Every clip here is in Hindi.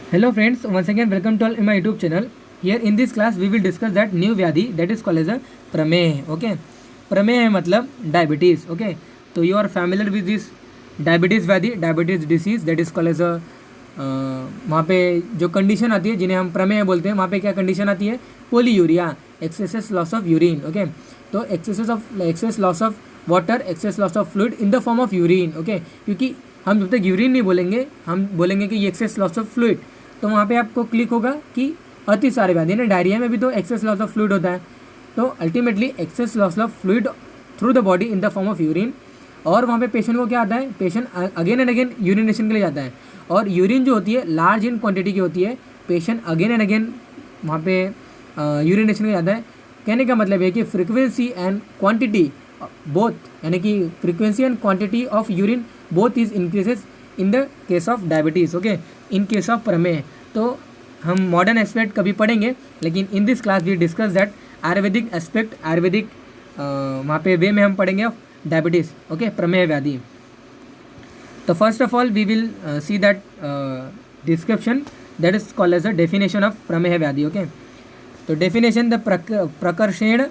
Hello friends, once again welcome to all in my YouTube channel. Here in this class we will discuss that new व्याधि that is called as a प्रमेह. Okay, प्रमेह मतलब diabetes. Okay, तो you are familiar with this diabetes व्याधि, diabetes disease that is called as a वहाँ पे जो कंडीशन आती है जिन्हें हम प्रमेह बोलते हैं, वहाँ पे क्या कंडीशन आती है? Polyuria, excess loss of urine. Okay, तो excess loss of water, excess loss of fluid in the form of urine. Okay, क्योंकि हम जब तक यूरिन नहीं बोलेंगे, हम बोलेंगे कि ये एक्सेस लॉस ऑफ फ्लूइड, तो वहाँ पे आपको क्लिक होगा कि अतिसार व्याधि ना, डायरिया में भी तो एक्सेस लॉस ऑफ फ्लूइड होता है. तो ultimately excess loss of fluid through the body in the form of urine. और वहाँ पे पेशेंट को क्या आता है? Patient again and again urination के लिए जाता है, और यूरिन जो होती है लार्ज इन क्वांटिटी की होती है. पेशेंट अगेन एंड अगेन वहाँ पे यूरिनेशन के लिए जाता है. कहने का मतलब है कि फ्रिक्वेंसी एंड क्वांटिटी बोथ, यानी कि frequency and quantity of urine both is increases in the case of diabetes. Okay, in case of प्रमेह. तो हम मॉडर्न एस्पेक्ट कभी पढ़ेंगे, लेकिन in this class we discuss that ayurvedic aspect, ayurvedic वहाँ पे वे में हम पढ़ेंगे ऑफ डायबिटीज़. ओके, प्रमेह व्याधि. तो first of all we will see that description that is called as a definition of प्रमेह व्याधि. ओके, तो डेफिनेशन द प्रकर्षेण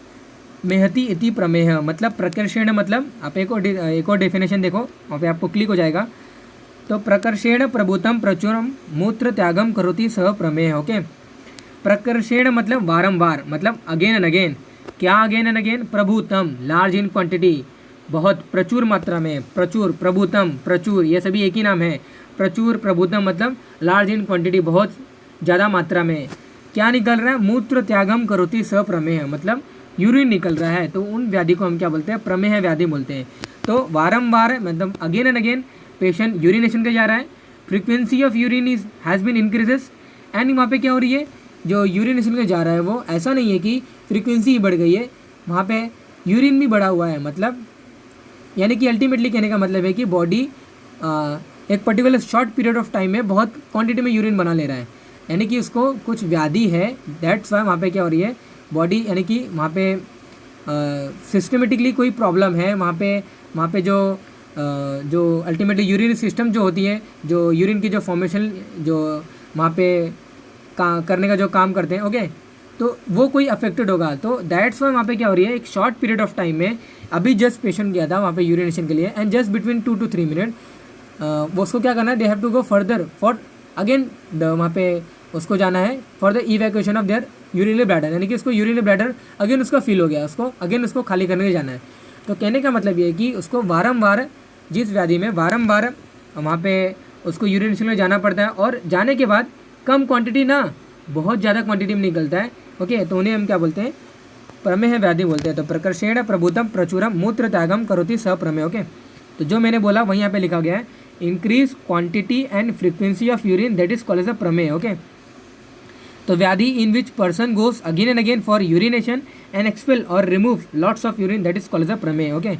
मेहति इति प्रमेह, मतलब प्रकर्षेण मतलब आप एक और डेफिनेशन देखो, वहाँ पे आपको क्लिक हो जाएगा. तो प्रकर्षेण प्रभुतम प्रचुरम मूत्र त्यागम करोति सह प्रमेह. ओके, प्रकर्षेण मतलब वारंवार, मतलब अगेन एंड अगेन. क्या अगेन एंड अगेन? प्रभुतम लार्ज इन क्वांटिटी, बहुत प्रचुर मात्रा में. प्रचुर, प्रभुतम, प्रचुर, ये सभी एक ही नाम है. प्रचुर, प्रभुतम मतलब लार्ज इन क्वांटिटी, बहुत ज़्यादा मात्रा में. क्या निकल रहा है? मूत्र त्यागम करोति सह प्रमेह, मतलब यूरिन निकल रहा है. तो उन व्याधि को हम क्या बोलते हैं? प्रमेह व्याधि बोलते हैं. तो वारंवार मतलब again and again patient urination के जा रहा है. Frequency of urine is has been increases. And वहाँ पे क्या हो रही है? जो यूरिनेशन के जा रहा है वो ऐसा नहीं है कि फ्रीक्वेंसी ही बढ़ गई है, वहाँ पे यूरिन भी बढ़ा हुआ है. मतलब यानी कि अल्टीमेटली कहने का मतलब है कि बॉडी एक particular short period of time में बहुत क्वांटिटी में यूरिन बना ले रहा है, यानी कि उसको कुछ व्याधि है. दैट्स वाई वहाँ पे क्या हो रही है? बॉडी, यानी कि वहाँ पे सिस्टमेटिकली कोई प्रॉब्लम है. वहाँ पे जो अल्टीमेटली यूरिन सिस्टम जो होती है, जो यूरिन की जो फॉर्मेशन जो वहाँ पे करने का जो काम करते हैं, ओके, तो वो कोई अफेक्टेड होगा. तो दैट्स वाई वहाँ पे क्या हो रही है? एक शॉर्ट पीरियड ऑफ टाइम में अभी जस्ट पेशेंट गया था वहाँ पे यूरिनेशन के लिए, and just between 2 to 3 minute वो उसको क्या करना है? They have to go further for again वहाँ पे उसको जाना है for the evacuation of their urinary bladder, यानी कि उसको यूरिनरी ब्लैडर अगेन उसका फील हो गया, उसको अगेन उसको खाली करने के जाना है. तो कहने का मतलब ये है कि उसको वारंवार, जिस व्याधि में वारंवार वहाँ पे उसको यूरिनेशन में जाना पड़ता है, और जाने के बाद कम क्वांटिटी ना बहुत ज़्यादा क्वांटिटी में निकलता है. ओके, तो उन्हें हम क्या बोलते हैं? प्रमेह व्याधि बोलते हैं. तो प्रकर्षेण प्रभुतम प्रचुरम मूत्र त्यागम करोति सह प्रमेह. ओके, तो जो मैंने बोला वही यहाँ पे लिखा गया है, increase quantity and frequency of urine that is called as a प्रमेह. ओके, तो व्याधि in which person goes again and again for urination and expel or remove lots of urine that is called as a प्रमेह. ओके,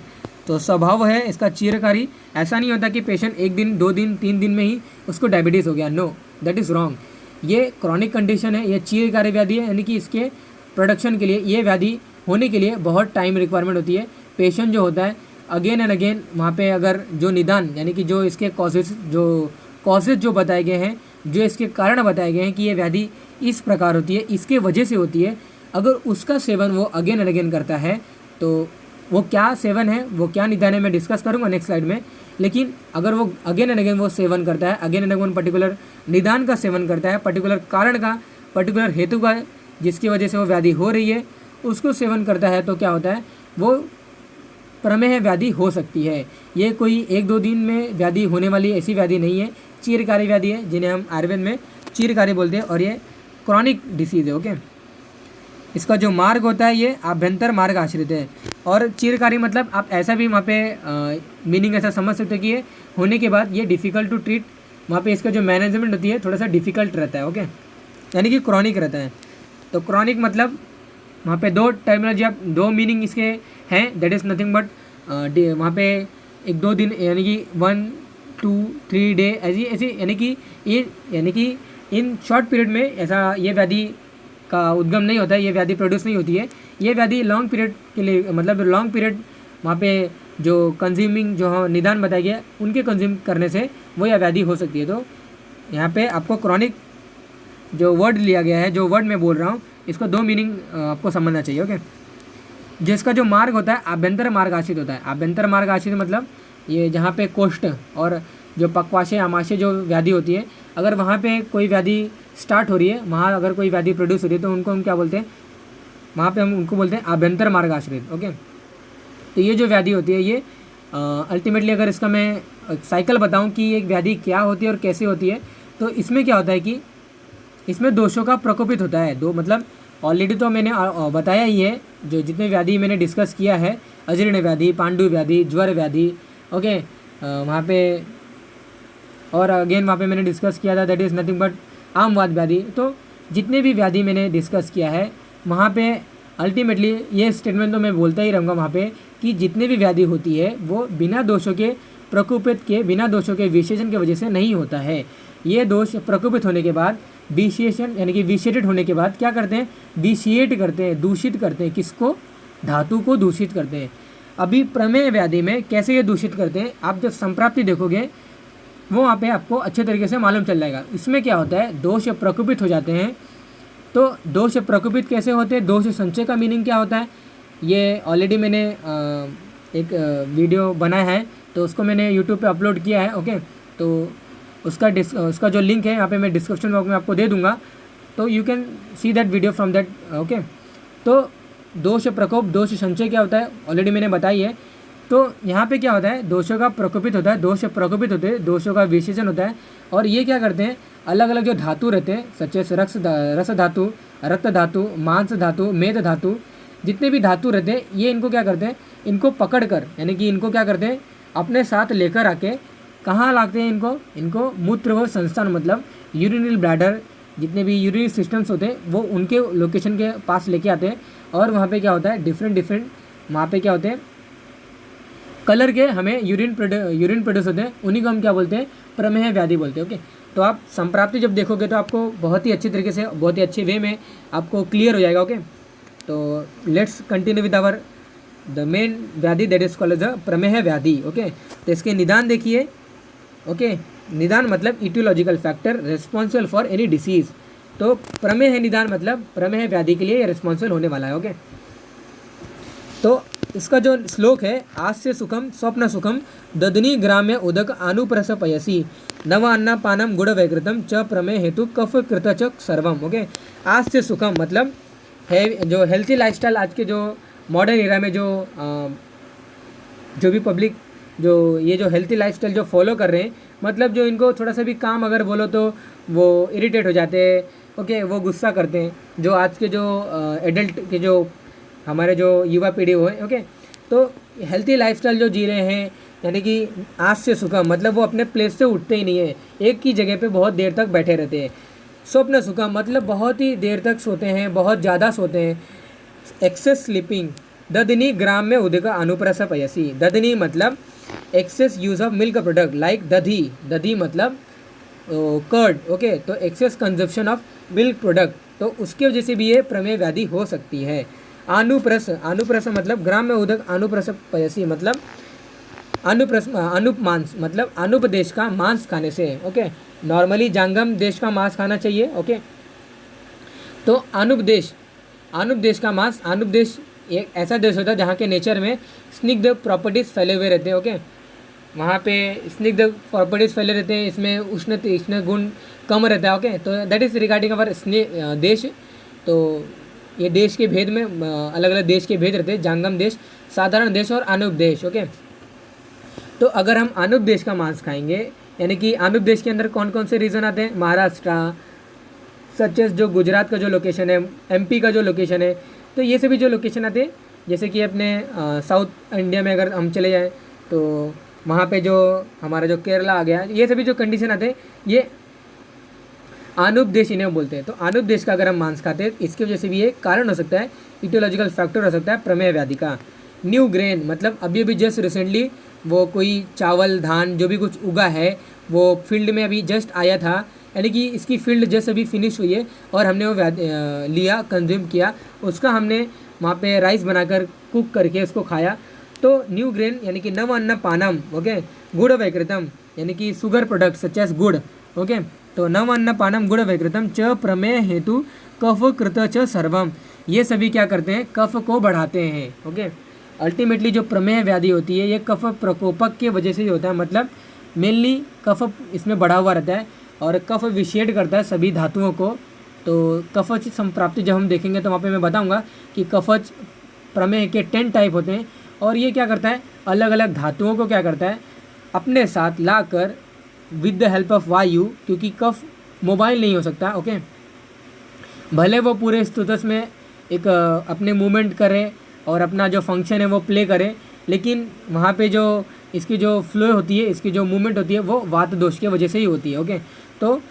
तो स्वभाव है इसका चिरकारी. ऐसा नहीं होता कि पेशेंट 1 दिन 2 दिन 3 दिन में ही उसको डायबिटीज़ हो गया. No, that is wrong. ये क्रॉनिक कंडीशन है, ये चिरकारी व्याधि है, यानी कि इसके प्रोडक्शन के लिए, ये व्याधि होने के लिए बहुत टाइम रिक्वायरमेंट होती है. पेशेंट जो होता है अगेन एंड अगेन वहाँ पे अगर जो निदान, यानी कि जो इसके कॉजेज जो बताए गए हैं, जो इसके कारण बताए गए हैं कि ये व्याधि इस प्रकार होती है, इसके वजह से होती है, अगर उसका सेवन वो अगेन एंड अगेन करता है, तो वो क्या सेवन है, वो क्या निदान है, मैं डिस्कस करूँगा नेक्स्ट स्लाइड में. लेकिन अगर वो अगेन एंड अगेन वो सेवन करता है, अगेन एंड अगेन पर्टिकुलर निदान का सेवन करता है, पर्टिकुलर कारण का, पर्टिकुलर हेतु का, जिसकी वजह से वो व्याधि हो रही है, उसको सेवन करता है, तो क्या होता है? वो प्रमेह व्याधि हो सकती है. ये कोई 1-2 दिन में व्याधि होने वाली ऐसी व्याधि नहीं है, चिरकारी व्याधि है, जिन्हें हम आयुर्वेद में चिरकारी बोलते हैं, और ये क्रॉनिक डिसीज़ है. ओके, इसका जो मार्ग होता है ये आभ्यंतर मार्ग आश्रित है. और चिरकारी मतलब आप ऐसा भी वहाँ पे मीनिंग ऐसा समझ सकते हो कि ये होने के बाद ये डिफ़िकल्ट टू ट्रीट, वहाँ पे इसका जो मैनेजमेंट होती है थोड़ा सा डिफ़िकल्ट रहता है. ओके, यानी कि क्रॉनिक रहता है. तो क्रॉनिक मतलब वहाँ पे 2 टर्मिनोलॉजी, आप 2 मीनिंग इसके हैं, दैट इज़ नथिंग बट वहाँ पे 1-2 दिन, यानी कि 1 2 3 डे ऐसी, यानी कि इन शॉर्ट पीरियड में ऐसा ये व्याधि का उद्गम नहीं होता है, ये व्याधि प्रोड्यूस नहीं होती है. ये व्याधि लॉन्ग पीरियड के लिए, मतलब लॉन्ग पीरियड वहाँ पे जो कंज्यूमिंग जो निदान बताया गया उनके कंज्यूम करने से वो यह व्याधि हो सकती है. तो यहाँ पे आपको क्रॉनिक जो वर्ड लिया गया है, जो वर्ड मैं बोल रहा हूँ, इसको 2 मीनिंग आपको समझना चाहिए। ओके, जिसका जो मार्ग होता है आभ्यंतर मार्ग आश्रित होता है। आभ्यंतर मार्ग आश्रित मतलब ये जहाँ पे कोष्ठ और जो पक्वाशय आमाशय जो व्याधि होती है, अगर वहाँ पे कोई व्याधि स्टार्ट हो रही है, वहाँ अगर कोई व्याधि प्रोड्यूस हो रही है, तो उनको हम क्या बोलते हैं, वहाँ पे हम उनको बोलते हैं आभ्यंतर मार्ग आश्रित। ओके, तो ये जो व्याधि होती है ये अल्टीमेटली अगर इसका मैं साइकिल बताऊँ कि एक व्याधि क्या होती है और कैसे होती है, तो इसमें क्या होता है कि इसमें दोषों का प्रकोपित होता है। दो मतलब ऑलरेडी तो मैंने बताया ही है, जो जितने व्याधि मैंने डिस्कस किया है, अजीर्ण व्याधि, पांडु व्याधि, ज्वर व्याधि, ओके, वहाँ पे और अगेन वहाँ पे मैंने डिस्कस किया था दैट इज़ नथिंग बट आमवाद व्याधि। तो जितने भी व्याधि मैंने डिस्कस किया है वहाँ पे अल्टीमेटली ये स्टेटमेंट तो मैं बोलता ही रहूँगा वहाँ पे कि जितने भी व्याधि होती है वो बिना दोषों के प्रकोपित के, बिना दोषों के विशेषण की वजह से नहीं होता है। ये दोष प्रकोपित होने के बाद विशेषण यानी कि विशेषित होने के बाद क्या करते हैं, विशिएट करते हैं, दूषित करते हैं। किसको? धातु को दूषित करते हैं। अभी प्रमेय व्याधि में कैसे ये दूषित करते हैं, आप जब संप्राप्ति देखोगे वो वहाँ पे आपको अच्छे तरीके से मालूम चल जाएगा। इसमें क्या होता है, दोष प्रकोपित हो जाते हैं। तो दोष प्रकोपित कैसे होते हैं, दोष संचय का मीनिंग क्या होता है, ये ऑलरेडी मैंने एक वीडियो बनाया है, तो उसको मैंने यूट्यूब पे अपलोड किया है। ओके, तो उसका जो लिंक है यहाँ पे मैं डिस्क्रिप्शन बॉक्स में आपको दे दूँगा, तो you can see that video from that. Okay, तो दोष प्रकोप, दोष संचय क्या होता है ऑलरेडी मैंने बताई है। तो यहाँ पे क्या होता है, दोषों का प्रकोपित होता है, दोष प्रकोपित होते हैं, दोषों का विशेषण होता है। और ये क्या करते हैं, अलग अलग जो धातु रहते हैं सच रस धातु, रक्त धातु, मांस धातु, मेद धातु, जितने भी धातु रहते हैं ये इनको क्या करते हैं, इनको पकड़ कर यानी कि इनको क्या करते हैं अपने साथ लेकर आके कहाँ लाते हैं इनको मूत्र व संस्थान मतलब यूरिनरी ब्लैडर, जितने भी यूरिनरी सिस्टम्स होते हैं वो उनके लोकेशन के पास लेके आते हैं। और वहाँ पे क्या होता है, डिफरेंट वहाँ पे क्या होते हैं, कलर के हमें यूरिन प्रोड्यूस होते हैं, उन्हीं को हम क्या बोलते हैं, प्रमेह व्याधि बोलते हैं। ओके, तो आप संप्राप्ति जब देखोगे तो आपको बहुत ही अच्छी तरीके से, बहुत ही अच्छे वे में आपको क्लियर हो जाएगा। ओके, तो let's continue with our the main व्याधि that is called as a प्रमेह व्याधि। ओके, तो इसके निदान देखिए। ओके, निदान मतलब etiological factor responsible for any disease. तो प्रमेह निदान मतलब प्रमेह व्याधि के लिए ये रिस्पॉन्सिबल होने वाला है। ओके, तो इसका जो श्लोक है, आस्य सुखम स्वप्न सुखम ददनी ग्राम्य उदक अनुप्रस पयसी नव अन्ना पानम गुड़ वैकृतम च प्रमेय हेतु कफ कृत च सर्वम। ओके, आस्य सुखम मतलब है जो हेल्थी लाइफस्टाइल आज के जो मॉडर्न एरा में जो भी पब्लिक जो ये जो हेल्थी लाइफस्टाइल जो फॉलो कर रहे हैं, मतलब जो इनको थोड़ा सा भी काम अगर बोलो तो वो इरिटेट हो जाते हैं। ओके, वो गुस्सा करते हैं, जो आज के जो एडल्ट के जो हमारे जो युवा पीढ़ी हो है। ओके, तो हेल्थी लाइफस्टाइल जो जी रहे हैं यानी कि आज से सुखम मतलब वो अपने प्लेस से उठते ही नहीं है, एक ही जगह पे बहुत देर तक बैठे रहते हैं। स्वप्न सुखम मतलब बहुत ही देर तक सोते हैं, बहुत ज़्यादा सोते हैं। एक्सेस स्लीपिंग ददनी ग्राम में उदक अनुप्रस पयसी। ददनी मतलब excess use of milk product like दधी, दधी मतलब कर्ड। ओके, तो excess consumption of milk product, तो उसकी वजह से भी ये प्रमेय व्याधि हो सकती है। अनुप्रस, अनुप्रस मतलब ग्राम में उदक अनुप्रस पयसी मतलब अनुप्रस, अनुप मांस मतलब अनुप देश का मांस खाने से। ओके, नॉर्मली जांगम देश का मांस खाना चाहिए। ओके, तो अनुप देश का मांस, अनुप देश एक ऐसा देश होता है जहाँ के नेचर में स्निग्ध प्रॉपर्टीज़ फैले हुए रहते हैं। ओके, वहाँ पे स्निग्ध प्रॉपर्टीज़ फैले रहते हैं, इसमें उष्ण गुण कम रहता है। ओके, तो दैट इज़ रिगार्डिंग अवर देश। तो ये देश के भेद में अलग अलग देश के भेद रहते हैं, जांगम देश, साधारण देश और अनुप देश। ओके, तो अगर हम अनुप देश का मांस खाएंगे यानी कि अनुप देश के अंदर कौन कौन से रीजन आते हैं, महाराष्ट्र सच जो गुजरात का जो लोकेशन है, एमपी का जो लोकेशन है, तो ये सभी जो लोकेशन आते हैं, जैसे कि अपने साउथ इंडिया में अगर हम चले जाएँ तो वहाँ पे जो हमारा जो केरला आ गया, ये सभी जो कंडीशन आते हैं ये अनुप देश इन्हें बोलते हैं। तो अनुप देश का अगर हम मांस खाते हैं इसकी वजह से भी ये कारण हो सकता है, इटियोलॉजिकल फैक्टर हो सकता है प्रमेय व्याधि का। न्यू ग्रेन मतलब अभी जस्ट रिसेंटली वो कोई चावल धान जो भी कुछ उगा है वो फील्ड में अभी जस्ट आया था, यानी कि इसकी फील्ड जस्ट अभी फिनिश हुई है और हमने वो लिया, कंज्यूम किया, उसका हमने वहाँ पे राइस बनाकर कुक करके उसको खाया। तो न्यू ग्रेन यानी कि नव अन्न पानम। ओके, गुड़ वैकृतम यानी कि शुगर प्रोडक्ट सच एज गुड़। ओके, तो नम अन्न पानम गुड़ वैकृतम च प्रमेय हेतु कफ कृत च सर्वम, ये सभी क्या करते हैं, कफ को बढ़ाते हैं। ओके, अल्टीमेटली जो प्रमेह व्याधि होती है ये कफ प्रकोपक के वजह से ही होता है, मतलब मेनली कफ इसमें बढ़ा हुआ रहता है और कफ विषेद करता है सभी धातुओं को। तो कफज संप्राप्ति जब हम देखेंगे तो वहाँ पे मैं बताऊंगा कि कफज प्रमेह के 10 टाइप होते हैं और ये क्या करता है, अलग अलग धातुओं को क्या करता है अपने साथ लाकर विद द हेल्प ऑफ वायु, क्योंकि कफ मोबाइल नहीं हो सकता। ओके, भले वो पूरे स्तुतस में एक अपने मूवमेंट करे और अपना जो फंक्शन है वो प्ले करे, लेकिन वहाँ पे जो इसकी जो फ्लो होती है, इसकी जो मूवमेंट होती है वो वात दोष की वजह से ही होती है। ओके, तो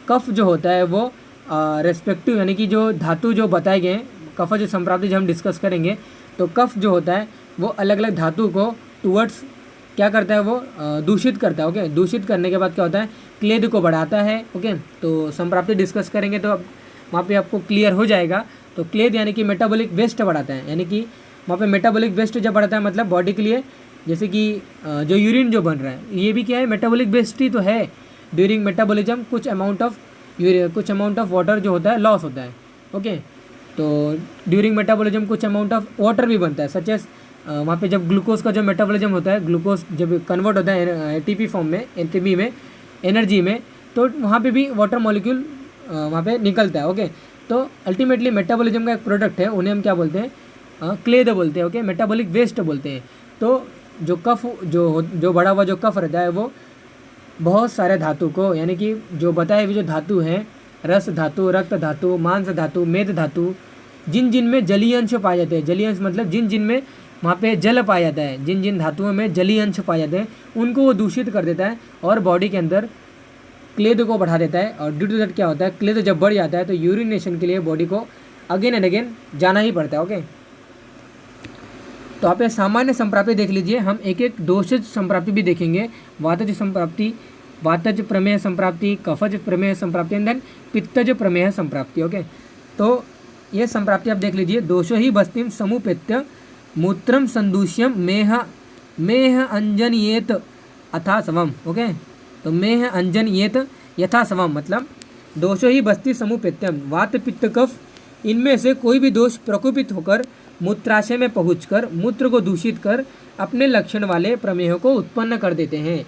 कफ जो होता है वो रेस्पेक्टिव यानी कि जो धातु जो बताए गए हैं कफज संप्राप्ति जब हम डिस्कस करेंगे तो कफ जो होता है वो अलग अलग धातु को टूवर्ड्स क्या करता है, वो दूषित करता है। ओके, दूषित करने के बाद क्या होता है, क्लेद को बढ़ाता है। ओके, तो संप्राप्ति डिस्कस करेंगे तो वहाँ पे आपको क्लियर हो जाएगा। तो क्लेद यानी कि मेटाबॉलिक वेस्ट बढ़ाता है, यानी कि वहाँ पे मेटाबॉलिक वेस्ट जब बढ़ाता है मतलब बॉडी के लिए, जैसे कि जो यूरिन जो बन रहा है ये भी क्या है, मेटाबॉलिक वेस्ट ही तो है। ड्यूरिंग मेटाबॉलिज्म कुछ अमाउंट ऑफ वाटर जो होता है लॉस होता है। ओके, तो ड्यूरिंग मेटाबॉलिज्म कुछ अमाउंट ऑफ वाटर भी बनता है, सच एज वहाँ पे जब ग्लूकोज का जो मेटाबॉलिज्म होता है, ग्लूकोज जब कन्वर्ट होता है एटीपी फॉर्म में, एटीपी में, एनर्जी में, तो वहाँ पे भी वाटर मॉलिक्यूल वहाँ पे निकलता है। ओके, तो अल्टीमेटली मेटाबॉलिज्म का एक प्रोडक्ट है, उन्हें हम क्या बोलते हैं, क्लेद बोलते हैं। ओके, मेटाबॉलिक वेस्ट बोलते हैं। तो जो कफ जो बड़ा हुआ जो कफ रहता है वो बहुत सारे धातु को, यानी कि जो बताए हुए जो धातु हैं, रस धातु, रक्त धातु, मांस धातु, मेद धातु, जिन जिन में जलीय अंश पाए जाते हैं, जलीय अंश मतलब जिन जिन में वहाँ पे जल पाया जाता है, जिन जिन धातुओं में जलीय अंश पाए जाते हैं उनको वो दूषित कर देता है और बॉडी के अंदर क्लेद को बढ़ा देता है। और ड्यू टू दैट क्या होता है, क्लेद जब बढ़ जाता है तो यूरिनेशन के लिए बॉडी को अगेन एंड अगेन जाना ही पड़ता है। ओके, तो आप ये सामान्य संप्राप्ति देख लीजिए, हम एक एक दोषज संप्राप्ति भी देखेंगे, वातज संप्राप्ति, वातज प्रमेय संप्राप्ति, कफज प्रमेय संप्राप्ति एंड देन पित्तज प्रमेय संप्राप्ति। ओके, तो ये संप्राप्ति आप देख लीजिए, दोषो ही बस्तिम समुपेत्य मूत्रम संदूष्यम मेह अंजनियेत अथा समम। ओके, तो मेह अंजनियेत यथा समम मतलब दोषो ही बस्ती समुपेत्यम, वात पित्त कफ इनमें से कोई भी दोष प्रकोपित होकर मूत्राशय में पहुंचकर मूत्र को दूषित कर अपने लक्षण वाले प्रमेयों को उत्पन्न कर देते हैं।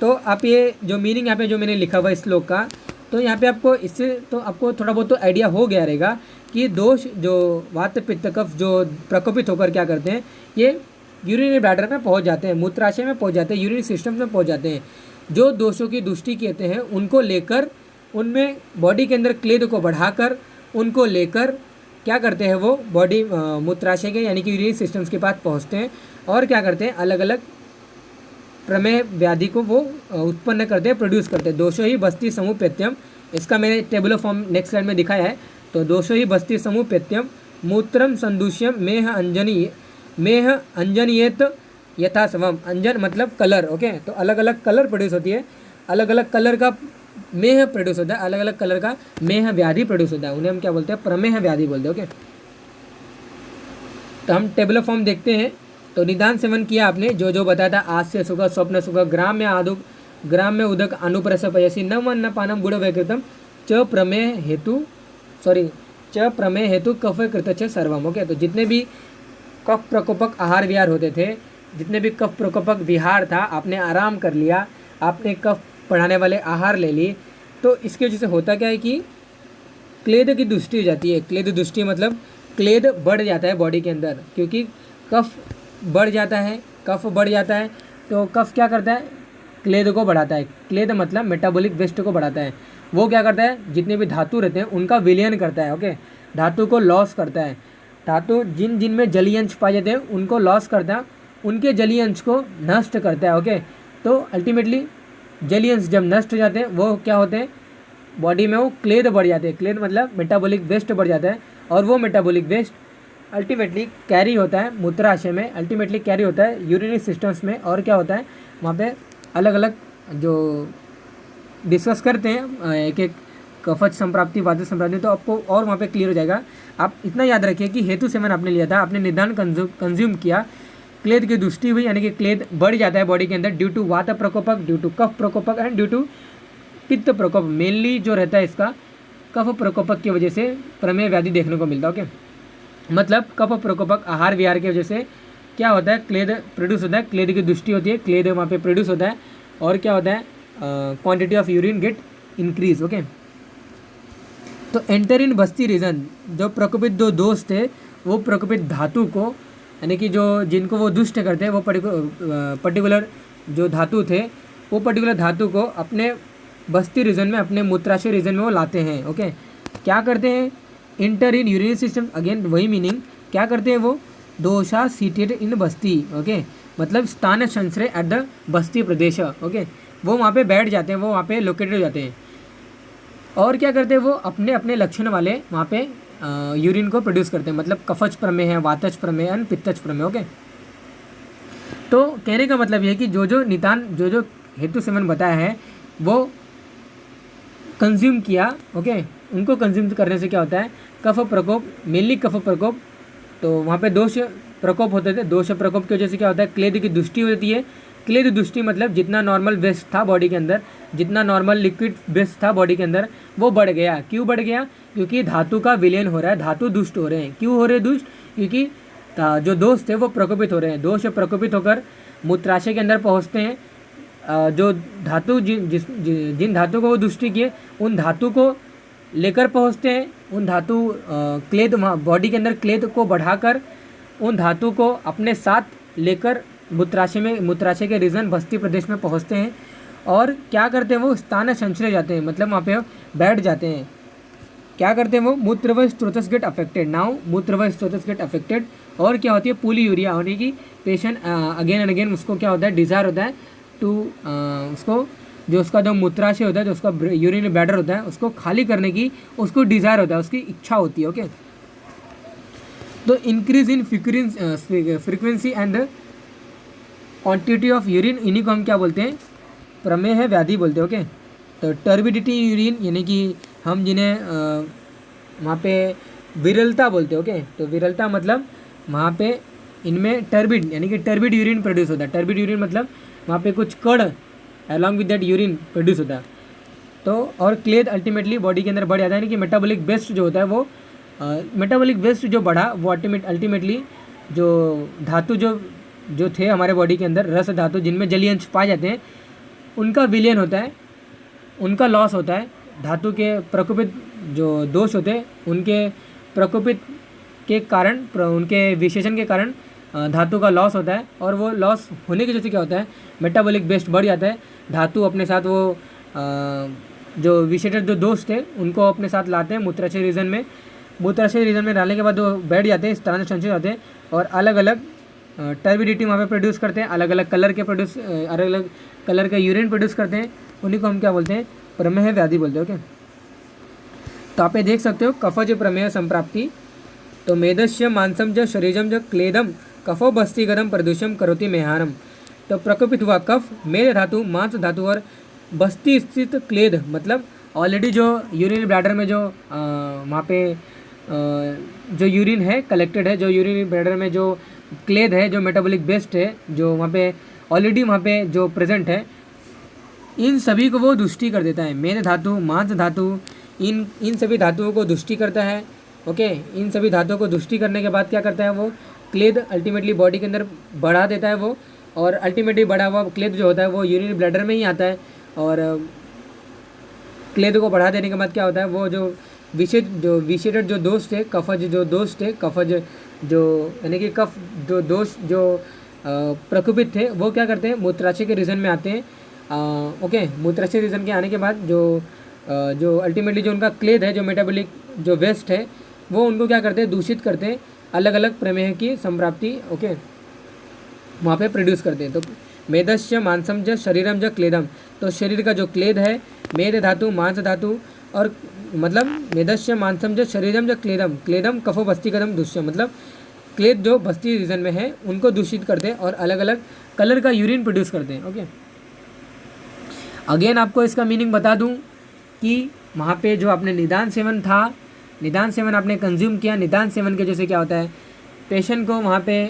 तो आप ये जो मीनिंग यहाँ पे जो मैंने लिखा हुआ इस श्लोक का, तो यहाँ पे आपको इससे तो आपको थोड़ा बहुत तो आइडिया हो गया रहेगा कि दोष जो वात पित्त कफ जो प्रकोपित होकर क्या करते हैं, ये यूरिनरी ब्लैडर में पहुँच जाते हैं, मूत्राशय में पहुँच जाते हैं, यूरिनरी सिस्टम में पहुँच जाते हैं। जो दोषों की दुष्टि कहते हैं उनको लेकर उनमें बॉडी के अंदर क्लेद को बढ़ाकर उनको लेकर क्या करते हैं, वो बॉडी मूत्राशय के यानी कि यूरिनरी सिस्टम्स के पास पहुंचते हैं और क्या करते हैं, अलग अलग प्रमेय व्याधि को वो उत्पन्न करते हैं, प्रोड्यूस करते हैं। दोषो ही बस्ती समुपेत्यम, इसका मैंने टेबल फॉर्म नेक्स्ट स्लाइड में दिखाया है। तो दोषो ही बस्ती समुपेत्यम मूत्रम संदूष्यम मेह अंजनियेत यथा समम, अंजन मतलब कलर। ओके, तो अलग अलग कलर प्रोड्यूस होती है, अलग अलग कलर का मेह प्रोड्यूस होता है, अलग अलग कलर का मेह व्याधि प्रोड्यूस होता है, उन्हें हम क्या बोलते हैं, प्रमेह व्याधि बोलते हैं। ओके, तो हम टेबल फॉर्म देखते हैं। तो निदान सेवन किया आपने, जो जो बताया था, आज से सुख, स्वप्न सुख, ग्राम में आदुक, ग्राम में उदक, अनुप्रस पयसी, नम अन्न पानम गुड़ वैकृतम च प्रमेय हेतु कफ कृत च सर्वम। ओके, तो जितने भी कफ प्रकोपक आहार विहार होते थे, जितने भी कफ प्रकोपक विहार था, आपने आराम कर लिया, आपने कफ बढ़ाने वाले आहार ले लिए, तो इसकी वजह से होता क्या है कि क्लेद की दुष्टि हो जाती है। क्लेद दुष्टि मतलब क्लेद बढ़ जाता है बॉडी के अंदर, क्योंकि कफ बढ़ जाता है, कफ बढ़ जाता है तो कफ क्या करता है, क्लेद को बढ़ाता है। क्लेद मतलब मेटाबॉलिक वेस्ट को बढ़ाता है। वो क्या करता है, जितने भी धातु रहते हैं उनका विलयन करता है। ओके, धातु को लॉस करता है। धातु जिन जिन में जलीय अंश पाए जाते हैं उनको लॉस करता है, उनके जलीय अंश को नष्ट करता है। ओके, तो अल्टीमेटली जलीय अंश जब नष्ट हो जाते हैं वो क्या होते हैं, बॉडी में वो क्लेद बढ़ जाते हैं। क्लेद मतलब मेटाबॉलिक वेस्ट बढ़ जाता है और वो मेटाबॉलिक वेस्ट अल्टीमेटली कैरी होता है मूत्राशय में, अल्टीमेटली कैरी होता है यूरिनरी सिस्टम्स में, और क्या होता है वहाँ पे अलग अलग जो डिस्कस करते हैं एक एक कफज संप्राप्ति, वातज संप्राप्ति, तो आपको और वहाँ पे क्लियर हो जाएगा। आप इतना याद रखिए कि हेतु सेवन आपने लिया था, आपने निदान कंज्यूम किया, क्लेद की दुष्टि हुई, यानी कि क्लेद बढ़ जाता है बॉडी के अंदर ड्यू टू वात प्रकोपक, ड्यू टू कफ प्रकोपक एंड ड्यू टू पित्त प्रकोप मेनली जो रहता है इसका कफ प्रकोपक की वजह से प्रमेह व्याधि देखने को मिलता है। ओके, मतलब कफ प्रकोपक आहार विहार की वजह से क्या होता है, क्लेद प्रोड्यूस होता है, क्लेद की दृष्टि होती है, क्लेद वहाँ पे प्रोड्यूस होता है और क्या होता है, quantity of urine gate increase. Okay, तो एंटर इन बस्ती रीजन, जो प्रकोपित दो दोष थे वो प्रकोपित धातु को, यानी कि जो जिनको वो दुष्ट करते हैं वो पर्टिकुलर जो धातु थे वो पर्टिकुलर धातु को अपने बस्ती रीजन में, अपने मूत्राशय रीजन में वो लाते हैं। ओके, क्या करते हैं, इंटर इन यूरिनरी सिस्टम, अगेन वही मीनिंग, क्या करते हैं वो, दोषा सीटेड इन बस्ती। ओके, मतलब स्थान संश्रय at the Basti Pradesh. Okay, वो वहाँ पे बैठ जाते हैं, वो वहाँ पे लोकेटेड हो जाते हैं और क्या करते हैं वो अपने अपने लक्षण वाले वहाँ पे यूरिन को प्रोड्यूस करते हैं, मतलब कफच प्रमेय है, वातज प्रमेय एंड पित्तज प्रमेय। ओके, तो कहने का मतलब ये है कि जो जो निदान जो हेतु सेवन बताया है वो कंज्यूम किया। ओके, उनको कंज्यूम करने से क्या होता है, कफ प्रकोप, मेनली कफ प्रकोप, तो वहाँ पे दोष प्रकोप होते थे, दोष प्रकोप की वजह से क्या होता है, क्लेद की दृष्टि होती है। क्लेद दृष्टि मतलब जितना नॉर्मल वेस्ट था बॉडी के अंदर, जितना नॉर्मल लिक्विड वेस्ट था बॉडी के अंदर वो बढ़ गया। क्यों बढ़ गया, क्योंकि धातु का विलयन हो रहा है, धातु दुष्ट हो रहे हैं। क्यों हो रहे हैं दुष्ट, क्योंकि जो दोष थे वो प्रकोपित हो रहे हैं, दोष प्रकोपित होकर मूत्राशय के अंदर पहुँचते हैं। जो धातु जिन धातु को वो दुष्टि किए उन धातु को लेकर पहुँचते हैं, उन धातु क्लेद बॉडी के अंदर क्लेद को बढ़ाकर उन धातु को अपने साथ लेकर मूत्राशय के रीजन बस्ती प्रदेश में पहुँचते हैं और क्या करते हैं वो स्थान संचय जाते हैं, मतलब वहाँ पे बैठ जाते हैं। क्या करते हैं वो, मूत्रवय स्त्रोतस गेट अफेक्टेड, नाउ मूत्रवय स्त्रोतस गेट अफेक्टेड, और क्या होती है, पूलीयूरिया होने की पेशेंट अगेन एंड अगेन उसको क्या होता है, डिज़ायर होता है टू उसको जो उसका जो मूत्राशय होता है, जो उसका यूरिनरी ब्लैडर होता है उसको खाली करने की उसको डिज़ायर होता है, उसकी इच्छा होती है। ओके, तो increase in frequency and quantity of urine, इन्हीं को हम क्या बोलते हैं, प्रमेह व्याधि बोलते हैं। ओके, तो टर्बिडिटी यूरिन यानी कि हम जिन्हें वहाँ पे विरलता बोलते हैं। ओके, तो विरलता मतलब वहाँ पे इनमें टर्बिड यानी कि टर्बिड यूरिन प्रोड्यूस होता है। टर्बिड यूरिन मतलब वहाँ पे कुछ कण along with that urine produce होता है। तो और क्लेद अल्टीमेटली बॉडी के अंदर बढ़ जाता है, यानी कि मेटाबॉलिक वेस्ट जो होता है वो मेटाबॉलिक वेस्ट जो बढ़ा वो अल्टीमेटली जो धातु जो थे हमारे बॉडी के अंदर, रस धातु जिनमें जलीय अंश पाए जाते हैं, उनका विलयन होता है, उनका लॉस होता है। धातु के प्रकोपित जो दोष होते हैं उनके प्रकोपित के कारण, उनके विशेषण के कारण धातु का लॉस होता है और वो लॉस होने की वजह से क्या होता है, मेटाबॉलिक वेस्ट बढ़ जाता है। धातु अपने साथ वो जो विशेषण जो दोष थे उनको अपने साथ लाते हैं मूत्राशय रीजन में। मूत्राशय रीजन में डालने के बाद वो बैठ जाते हैं, स्थान संचय होते हैं और अलग अलग टर्बिडिटी वहाँ पे प्रोड्यूस करते हैं, अलग अलग कलर का यूरिन प्रोड्यूस करते हैं, उन्हीं को हम क्या बोलते हैं, प्रमेह व्याधि बोलते हैं। ओके, तो आप ये देख सकते हो कफज प्रमेह संप्राप्ति, तो मेदस्य मांसम ज शरीरम ज क्लेदम कफो बस्तिगतम प्रदूषम करोति मेहानम, तो प्रकोपित हुआ कफ, मेद धातु, मांस धातु और बस्ती स्थित क्लेद, मतलब ऑलरेडी जो यूरिनरी ब्लैडर में जो वहाँ पे जो यूरिन है कलेक्टेड है, जो यूरिनरी ब्लैडर में जो क्लेद है, जो मेटाबॉलिक वेस्ट है, जो वहाँ पे ऑलरेडी वहाँ पे जो प्रेजेंट है, इन सभी को वो दुष्टि कर देता है। मेद धातु, मांस धातु, इन सभी धातुओं को दुष्टि करता है। ओके, इन सभी धातुओं को दुष्टि करने के बाद क्या करता है वो, क्लेद अल्टीमेटली बॉडी के अंदर बढ़ा देता है वो, और अल्टीमेटली बढ़ा हुआ क्लेद जो होता है वो यूरिनरी ब्लैडर में ही आता है और क्लेद को बढ़ा देने के बाद क्या होता है, वो जो विशेषण जो दोष थे, कफज जो दोष थे, कफज जो यानी कि कफ जो दोष जो प्रकोपित थे वो क्या करते हैं, मूत्राशय के रीजन में आते हैं। ओके, मूत्राशय रीजन के आने के बाद जो अल्टीमेटली जो उनका क्लेद है, जो मेटाबॉलिक जो वेस्ट है, वो उनको क्या करते हैं, दूषित करते हैं, अलग अलग प्रमेह की संप्राप्ति ओके वहाँ पे प्रोड्यूस करते हैं। तो मेदस्य मांसम ज शरीरम ज क्लेदम, तो शरीर का जो क्लेद है, मेद धातु, मांस धातु, और मतलब मेदस्य मांसम ज शरीरम ज क्लेदम, क्लेदम कफो बस्तिगतम दुष्य, मतलब क्लेद जो बस्ती रीजन में है उनको दूषित करते हैं और अलग अलग कलर का यूरिन प्रोड्यूस करते हैं। ओके, अगेन आपको इसका मीनिंग बता दूं कि वहाँ पे जो आपने निदान सेवन था, निदान सेवन आपने कंज्यूम किया, निदान सेवन के जैसे क्या होता है, पेशेंट को वहाँ पे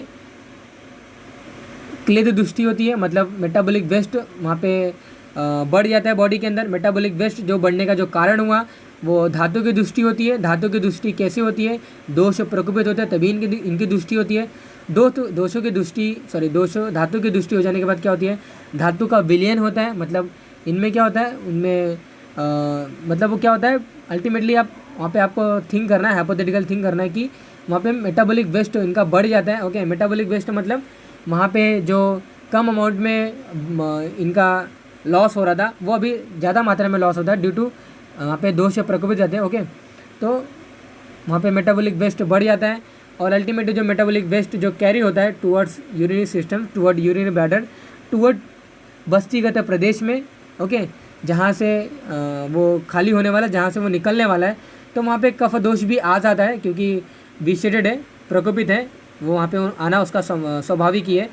क्लेद दृष्टि होती है, मतलब मेटाबॉलिक वेस्ट वहाँ पे बढ़ जाता है बॉडी के अंदर। मेटाबॉलिक वेस्ट जो बढ़ने का जो कारण हुआ वो धातु की दृष्टि होती है। धातु की दृष्टि कैसे होती है, दोष प्रकोपित होते हैं तभी इनकी दृष्टि होती है। दोषों की दृष्टि धातु की दृष्टि हो जाने के बाद क्या होती है, धातु का विलयन होता है। मतलब इनमें क्या होता है, उनमें मतलब वो क्या होता है, अल्टीमेटली आप वहाँ पे आपको थिंक करना है, हाइपोथेटिकल थिंक करना है कि वहाँ पे मेटाबॉलिक वेस्ट इनका बढ़ जाता है। ओके, मेटाबॉलिक वेस्ट मतलब वहाँ पे जो कम अमाउंट में इनका लॉस हो रहा था वो अभी ज़्यादा मात्रा में लॉस होता है ड्यू टू वहाँ पे दोष से प्रकोपित जाते हैं। ओके, तो वहाँ पे मेटाबॉलिक वेस्ट बढ़ जाता है और अल्टीमेटली जो मेटाबॉलिक वेस्ट जो कैरी होता है towards urinary system, toward urinary bladder, toward बस्तीगत प्रदेश में, ओके, जहाँ से वो खाली होने वाला, जहाँ से वो निकलने वाला है, तो वहाँ पे कफ दोष भी आ जाता है क्योंकि विसेटेड है, प्रकोपित है, वो वहाँ पे आना उसका स्वाभाविक ही है।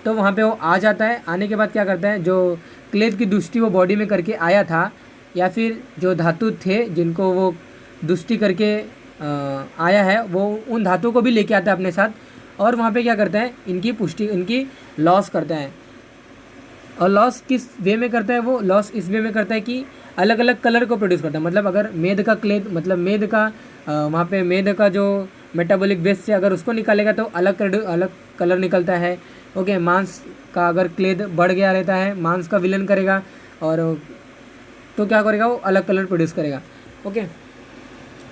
तो वहाँ पे वो आ जाता है। आने के बाद क्या करता है, जो क्लेद की दुष्टि वो बॉडी में करके आया था या फिर जो धातु थे जिनको वो दुष्टि करके आया है, वो उन धातुओं को भी लेके आता है अपने साथ और वहाँ पे क्या करता है, इनकी लॉस करता है। और लॉस किस वे में करता है, वो लॉस इस वे में करता है कि अलग अलग कलर को प्रोड्यूस करता है। मतलब अगर मेद का क्लेद, मतलब मेद का वहाँ पे मेद का जो मेटाबॉलिक वेस्ट से अगर उसको निकालेगा तो अलग कलर निकलता है। ओके, मांस का अगर क्लेद बढ़ गया रहता है, मांस का विलयन करेगा और तो क्या करेगा, वो अलग कलर प्रोड्यूस करेगा। ओके,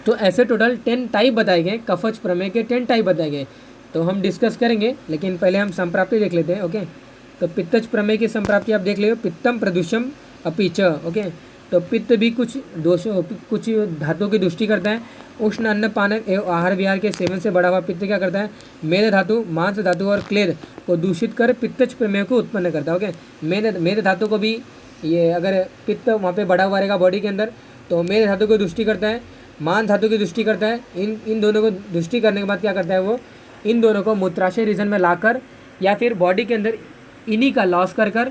तो ऐसे टोटल 10 टाइप बताए गए, कफज प्रमेय के 10 टाइप बताए गए, तो हम डिस्कस करेंगे। लेकिन पहले हम संप्राप्ति देख लेते हैं। ओके, तो पित्तज प्रमेय की संप्राप्ति आप देख लो, पित्तम प्रदूषम अपीच। ओके, तो पित्त भी कुछ धातुओं की दृष्टि करता है। उष्ण अन्न पान एवं आहार विहार के सेवन से बढ़ा हुआ पित्त क्या करता है, मेद धातु, मांस धातु और क्लेद को दूषित कर पित्तज प्रमेय को उत्पन्न करता है। ओके, मेद धातु को भी ये अगर पित्त वहाँ पे बढ़ा हुआ रहेगा बॉडी के अंदर तो मेद धातु को दृष्टि करता है, मान धातु की दृष्टि करता है। इन दोनों को दृष्टि करने के बाद क्या करता है, वो इन दोनों को मूत्राशय रीजन में लाकर या फिर बॉडी के अंदर इन्हीं का लॉस कर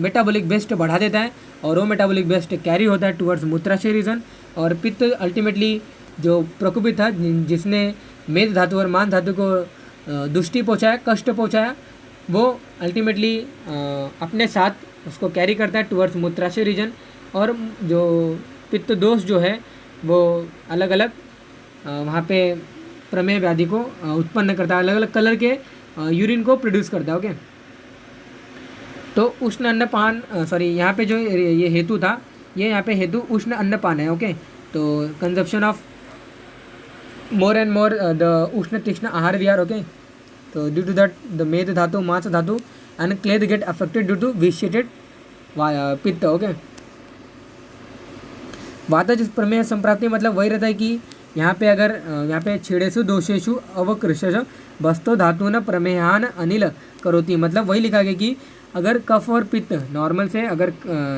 मेटाबॉलिक वेस्ट बढ़ा देता है और वो मेटाबॉलिक वेस्ट कैरी होता है टुवर्ड्स मूत्राशय रीजन। और पित्त अल्टीमेटली जो प्रकोपित था, जिसने मेद धातु और मान धातु को दुष्टि पहुँचाया, कष्ट पहुँचाया, वो अल्टीमेटली अपने साथ उसको कैरी करता है टुवर्ड्स मूत्राशय रीजन। और जो पित्त दोष जो है वो अलग अलग वहाँ पे प्रमेय व्याधि को उत्पन्न करता है, अलग अलग कलर के यूरिन को प्रोड्यूस करता है। ओके, तो उष्ण अन्नपान यहाँ पे जो ये हेतु था, ये यहाँ पे हेतु उष्ण अन्नपान है। ओके, तो consumption of more and more the उष्ण तीक्ष्ण आहार विहार। ओके, तो ड्यू टू दैट द मेद धातु, मांस धातु एंड क्लेद get affected due to vitiated पित्त। ओके, वातज प्रमेय संप्राप्ति मतलब वही रहता है कि यहाँ पे अगर यहाँ पे छेड़ेशु दोषेशु अवकृशेषु वस्तु धातु न प्रमेयान अनिल करोति, मतलब वही लिखा गया कि अगर कफ और पित्त नॉर्मल से अगर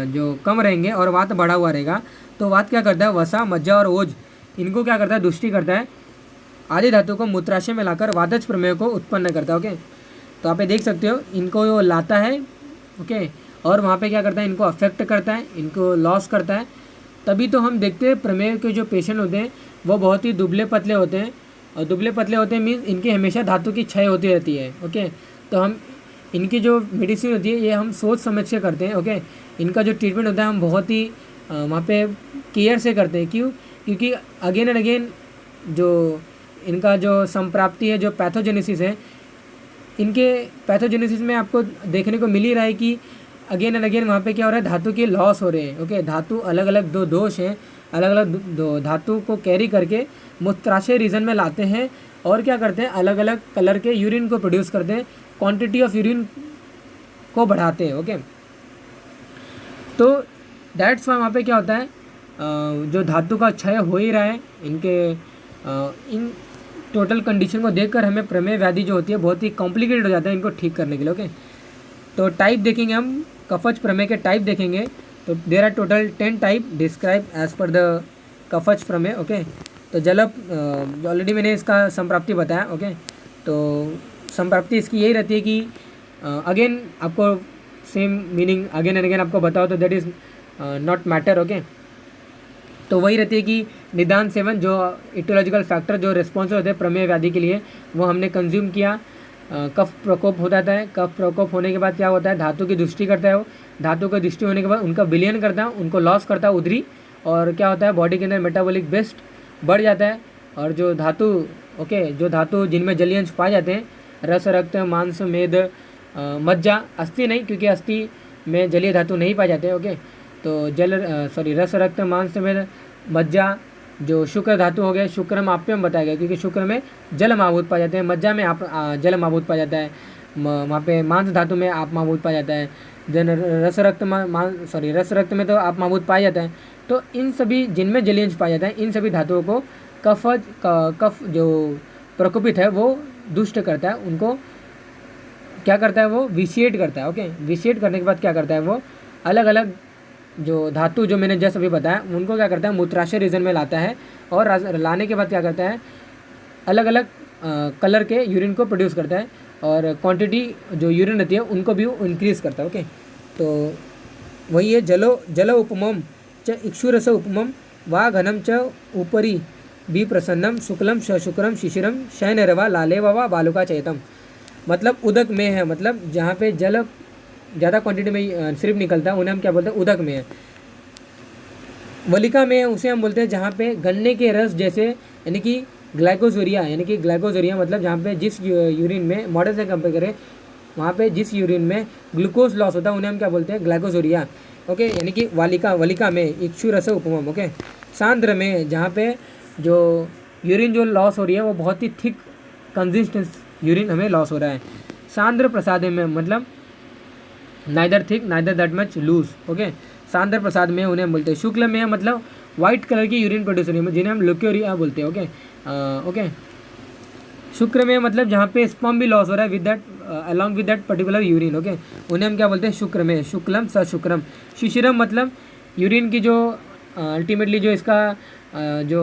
जो कम रहेंगे और वात बढ़ा हुआ रहेगा तो वात क्या करता है, वसा, मज्जा और ओज इनको क्या करता है, दुष्टि करता है, आदि धातु को मूत्राशय में लाकर वातज प्रमेय को उत्पन्न करता है। ओके, तो आप ये देख सकते हो, इनको वो लाता है। ओके, और वहाँ पे क्या करता है, इनको अफेक्ट करता है, इनको लॉस करता है। तभी तो हम देखते हैं प्रमेय के जो पेशेंट होते हैं वो बहुत ही दुबले पतले होते हैं, और दुबले पतले होते हैं मीन्स इनकी हमेशा धातु की क्षय होती रहती है। ओके, तो हम इनकी जो मेडिसिन होती है ये हम सोच समझ के करते हैं। ओके, इनका जो ट्रीटमेंट होता है हम बहुत ही वहाँ पे केयर से करते हैं। क्यों? क्योंकि अगेन एंड अगेन जो इनका जो संप्राप्ति है, जो पैथोजेनेसिस है, इनके पैथोजेनेसिस में आपको देखने को मिल ही रहा है कि अगेन एंड अगेन वहाँ पे क्या हो रहा है, धातु के लॉस हो रहे हैं। ओके, धातु अलग अलग दो दोष हैं, अलग अलग दो धातु को कैरी करके मूत्राशय रीजन में लाते हैं और क्या करते हैं, अलग अलग कलर के यूरिन को प्रोड्यूस करते हैं, क्वांटिटी ऑफ यूरिन को बढ़ाते हैं। ओके, तो दैट्स वाई वहाँ पे क्या होता है, जो धातु का क्षय हो ही रहा है, इनके इन टोटल कंडीशन को देखकर हमें प्रमेय व्याधि जो होती है बहुत ही कॉम्प्लिकेटेड हो जाता है इनको ठीक करने के लिए। ओके, तो टाइप देखेंगे हम, कफज प्रमेय के टाइप देखेंगे। तो there are total 10 type describe as per the कफज प्रमेय। ओके, तो जलब ऑलरेडी मैंने इसका संप्राप्ति बताया। ओके, तो संप्राप्ति इसकी यही रहती है कि अगेन आपको same meaning again and again आपको बताओ तो that is not matter. Okay, तो वही रहती है कि निदान सेवन जो इटियोलॉजिकल फैक्टर जो रिस्पॉन्सिबल होते हैं प्रमेय व्याधि के लिए वो हमने कंज्यूम किया, कफ प्रकोप हो जाता है। कफ प्रकोप होने के बाद क्या होता है, धातु की दृष्टि करता है वो, धातु की दृष्टि होने के बाद उनका विलयन करता है, उनको लॉस करता है उधरी, और क्या होता है बॉडी के अंदर मेटाबॉलिक वेस्ट बढ़ जाता है। और जो धातु जो धातु जिनमें जलीय अंश पाए जाते हैं, रस, रक्त, मांस, मेद, मज्जा, अस्थि नहीं, क्योंकि अस्थि में जलीय धातु नहीं पाए जाते। तो रस, रक्त, मांस, मेद, मज्जा, जो शुक्र धातु हो गया, शुक्र में आप्यम बताया गया क्योंकि शुक्र में जल माभूत पाया जाते हैं, मज्जा में जल माभूत पाया जाता है, वहाँ पे मांस धातु में आप माभूत पाया जाता है, देन रस रक्त में तो आप माभूत पाया जाता है। तो इन सभी जिनमें जलीय अंश पाया जाता है, इन सभी धातुओं को कफ जो प्रकोपित है वो दुष्ट करता है, उनको क्या करता है वो विशिएट करता है। विशिएट करने के बाद क्या करता है वो अलग अलग जो धातु जो मैंने जस्ट अभी बताया उनको क्या करता है मूत्राशय रीजन में लाता है, और लाने के बाद क्या करता है अलग अलग कलर के यूरिन को प्रोड्यूस करता है, और क्वांटिटी जो यूरिन रहती है उनको भी वो इंक्रीज करता है। तो वही है जलो उपमम च इक्षुरस उपमम वा घनम च ऊपरी बी प्रसन्नम शुक्लम शुक्रम शिशिरम शयनरवा लालेवा वा बालुका चेतम। मतलब उदक में है, मतलब जहाँ पे जल ज़्यादा क्वांटिटी में सिर्फ निकलता है उन्हें हम क्या बोलते हैं उदक में है। वलिका में उसे हम बोलते हैं जहाँ पे गन्ने के रस जैसे यानी कि ग्लाइकोजोरिया मतलब जहाँ पे जिस यूरिन में मॉडल से कंपेयर करें वहाँ पे जिस यूरिन में ग्लूकोज लॉस होता है उन्हें हम क्या बोलते हैं ग्लाइकोजोरिया। यानी कि वलिका में इक्षु रस उपमम। सांद्र में जहाँ पे जो यूरिन जो लॉस हो रही है वो बहुत ही थिक कंसिस्टेंस यूरिन हमें लॉस हो रहा है। सांद्र प्रसाद में मतलब neither thick neither that much loose. सांद्र प्रसाद में उन्हें हम बोलते हैं। शुक्ल में मतलब वाइट कलर की यूरिन प्रोड्यूस हो रही है जिन्हें हम ल्यूकोरिया बोलते हैं। शुक्र में मतलब जहाँ पे स्पर्म भी लॉस हो रहा है with that along with that particular urine. उन्हें हम क्या बोलते हैं शुक्र में। शुक्लम सशुक्रम। शिशिरम मतलब यूरिन की जो अल्टीमेटली जो इसका जो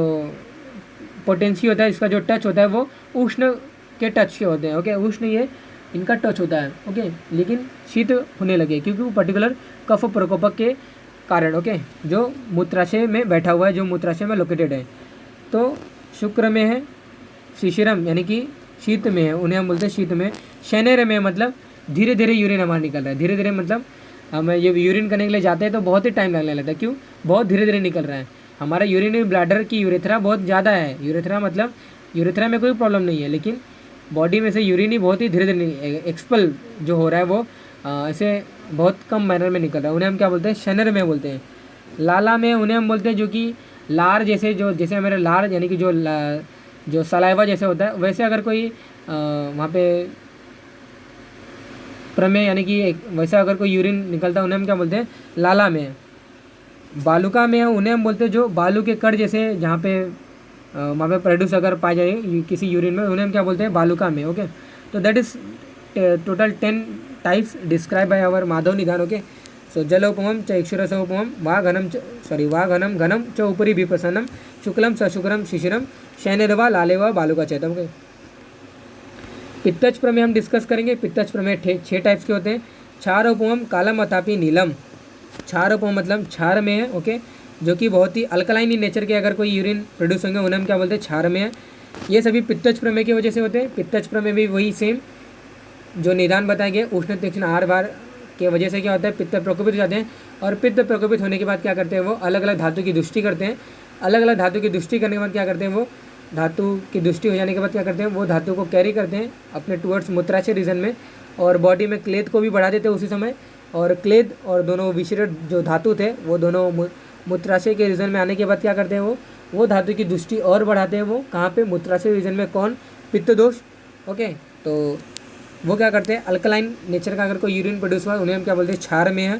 पोटेंसी होता है, इसका जो टच होता है वो उष्ण के टच के होते हैं। उष्ण ये इनका टच होता है। लेकिन शीत होने लगे क्योंकि वो पर्टिकुलर कफ प्रकोपक के कारण जो मूत्राशय में बैठा हुआ है, जो मूत्राशय में लोकेटेड है। तो शुक्र में है। शिशिरम यानी कि शीत में है, उन्हें हम बोलते हैं शीत में। शनैर में मतलब धीरे धीरे यूरिन हमारा निकल रहा है। धीरे धीरे मतलब हम ये यूरिन करने के लिए जाते हैं तो बहुत ही टाइम लगने लगता है। क्यों? बहुत धीरे धीरे निकल रहा है। हमारा यूरिनरी ब्लैडर की यूरेथ्रा बहुत ज़्यादा है। यूरेथ्रा में कोई प्रॉब्लम नहीं है, लेकिन बॉडी में से यूरिन ही बहुत ही धीरे धीरे एक्सपल जो हो रहा है वो ऐसे बहुत कम मैनर में निकल रहा है। उन्हें हम क्या बोलते हैं शनर में बोलते हैं। लाला में उन्हें हम बोलते हैं जो कि लार जैसे हमारे लार यानी कि जो सलाइवा जैसे होता है, वैसे अगर कोई वहाँ पे प्रमेय यानी कि वैसा अगर कोई यूरिन निकलता है उन्हें हम क्या बोलते हैं लाला में। बालुका में उन्हें हम बोलते हैं जो बालू के कण जैसे जहाँ पे वहाँ पे प्रोड्यूस अगर पाए जाए किसी यूरिन में, उन्हें हम क्या बोलते हैं बालुका में। तो that is total 10 types describe by our Madhav Nidan. So जल उपमम च इक्षुरस उपमम वा घनम घनम च ऊपरी भी प्रसन्नम शुक्लम सशुक्रम शिशिरम शयनरवा लालेवा बालुका चैतम। पित्तज प्रमेय हम डिस्कस करेंगे। पित्तज प्रमेय 6 टाइप्स के होते हैं। क्षार उपमम कालम अतापी नीलम। क्षार उपमम मतलब क्षार में है जो कि बहुत ही अल्कलाइन इन नेचर के अगर कोई यूरिन प्रोड्यूस होंगे उन्हें हम क्या बोलते हैं क्षार में है। ये सभी पित्तज प्रमेय की वजह से होते हैं। पित्तज प्रमेय भी वही सेम जो निदान बताए गए उष्ण तीक्ष्ण आहार भार के वजह से क्या होता है पित्त प्रकोपित हो जाते हैं, और पित्त प्रकोपित होने के बाद क्या करते हैं वो अलग अलग धातु की दृष्टि करते हैं। अलग अलग धातु की दृष्टि करने के बाद क्या करते हैं वो धातु की दृष्टि हो जाने के बाद क्या करते हैं वो धातु को कैरी करते हैं अपने टुवर्ड्स मूत्राशय रीजन में, और बॉडी में क्लेद को भी बढ़ा देते हैं उसी समय। और क्लेद और दोनों विशिष्ट जो धातु थे वो दोनों मूत्राशय के रीजन में आने के बाद क्या करते हैं वो धातु की दृष्टि और बढ़ाते हैं। वो कहाँ पे मूत्राशय रीजन में कौन पित्त दोष। तो वो क्या करते हैं अल्कलाइन नेचर का अगर कोई यूरिन प्रोड्यूस हुआ उन्हें हम क्या बोलते हैं क्षार में है।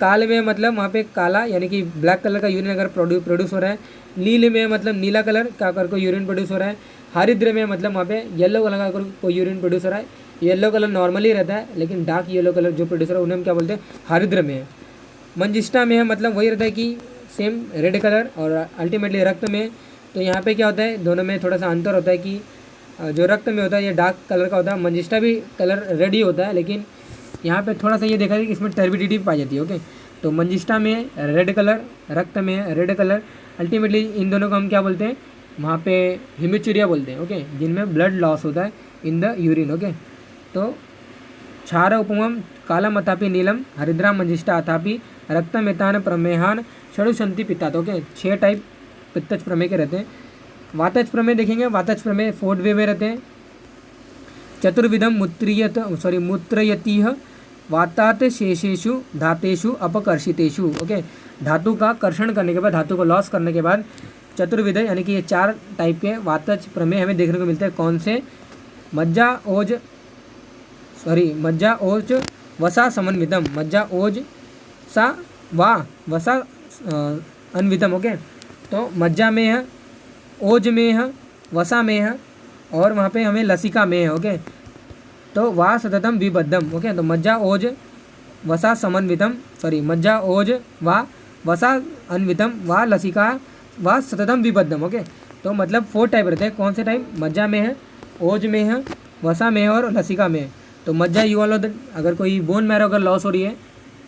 काल में मतलब वहाँ पे काला यानी कि ब्लैक कलर का यूरिन अगर प्रोड्यूस हो रहा है। नील में मतलब नीला कलर का अगर कोई यूरिन प्रोड्यूस हो रहा है। हरिद्र में मतलब वहाँ पे येलो कलर का अगर कोई यूरिन प्रोड्यूस हो रहा है। येलो कलर नॉर्मली रहता है लेकिन डार्क येलो कलर जो प्रोड्यूस हो रहा है उन्हें हम क्या बोलते हैं हरिद्र में है। मंजिष्ठा में है मतलब वही रहता है कि सेम रेड कलर, और अल्टीमेटली रक्त में तो यहाँ पे क्या होता है दोनों में थोड़ा सा अंतर होता है कि जो रक्त में होता है ये डार्क कलर का होता है। मंजिष्ठा भी कलर रेड ही होता है, लेकिन यहाँ पे थोड़ा सा ये देखा है कि इसमें टर्बिडिटी पाई जाती है। तो मंजिष्ठा में रेड कलर, रक्त में रेड कलर। अल्टीमेटली इन दोनों को हम क्या बोलते हैं वहाँ पे हिमिचुरिया बोलते हैं, ओके, जिनमें ब्लड लॉस होता है इन द यूरिन, ओके। तो क्षार उपमम कालम अथापि नीलम हरिद्रा मंजिष्ठा अथापि रक्तम एतान प्रमेहान षडुशंति पित्तात, ओके। 6 टाइप पित्तज प्रमेय के रहते हैं। वातज प्रमेय देखेंगे, वातज प्रमेय 4 वे में रहते हैं। चतुर्विधम मूत्रयतीह वातात शेषेषु धातेषु अपकर्षितेषु, ओके। धातु का कर्षण करने के बाद, धातु को लॉस करने के बाद चतुर्विध यानी कि ये 4 टाइप के वातज प्रमेय हमें देखने को मिलते हैं। कौन से? मज्जा ओज वसा समन्वितम, मज्जा ओज सा वा वसा अन्वितम, ओके। तो मज्जा में है, ओज में है, वसा में है, और वहाँ पे हमें लसिका में है, ओके। तो वा सततम विबद्धम, ओके। तो मज्जा ओज वसा समन्वितम, मज्जा ओज वा वसा अन्वितम वा लसिका वा सततम विबद्धम, ओके। तो मतलब 4 टाइप रहते हैं। कौन से टाइप? मज्जा में है, ओज में है, वसा में है और लसिका में है। तो मज्जा यू वाला, अगर कोई बोन मैरो अगर लॉस हो रही है